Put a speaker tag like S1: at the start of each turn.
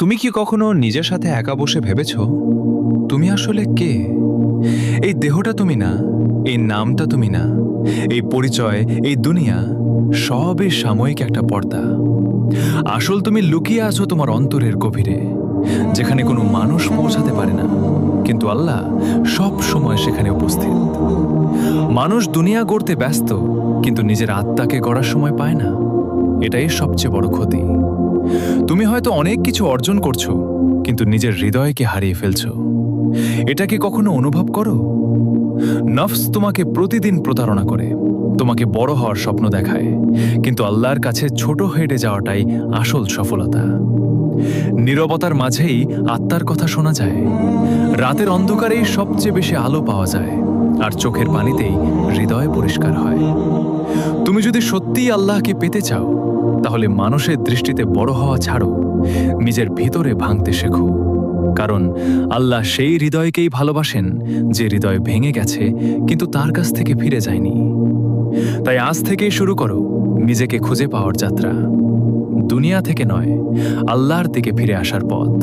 S1: তুমি কি কখনো নিজের সাথে একা বসে ভেবেছ তুমি আসলে কে? এই দেহটা তুমি না, এই নামটা তুমি না, এই পরিচয়, এই দুনিয়া সবই সাময়িক একটা পর্দা। আসল তুমি লুকিয়ে আছো তোমার অন্তরের গভীরে, যেখানে কোনো মানুষ পৌঁছাতে পারে না, কিন্তু আল্লাহ সব সময় সেখানে উপস্থিত। মানুষ দুনিয়া গড়তে ব্যস্ত, কিন্তু নিজের আত্মাকে গড়ার সময় পায় না। এটাই সবচেয়ে বড় ক্ষতি। তুমি হয়তো অনেক কিছু অর্জন করছো, কিন্তু নিজের হৃদয়কে হারিয়ে ফেলছো। এটা কি কখনো অনুভব করো? নফস তোমাকে প্রতিদিন প্রতারণা করে, তোমাকে বড় হওয়ার স্বপ্ন দেখায়, কিন্তু আল্লাহর কাছে ছোট হেঁটে যাওয়াটাই আসল সফলতা। নীরবতার মাঝেই আত্মার কথা শোনা যায়, রাতের অন্ধকারেই সবচেয়ে বেশি আলো পাওয়া যায়, আর চোখের পানিতেই হৃদয় পরিষ্কার হয়। তুমি যদি সত্যিই আল্লাহকে পেতে চাও, তাহলে মানুষের দৃষ্টিতে বড় হওয়া ছাড়ো, নিজের ভিতরে ভাঙতে শেখো। কারণ আল্লাহ সেই হৃদয়কেই ভালোবাসেন যে হৃদয় ভেঙে গেছে কিন্তু তার কাছ থেকে ফিরে যায়নি। তাই আজ থেকেই শুরু করো নিজেকে খুঁজে পাওয়ার যাত্রা। দুনিয়া থেকে নয়, আল্লাহর দিকে ফিরে আসার পথ।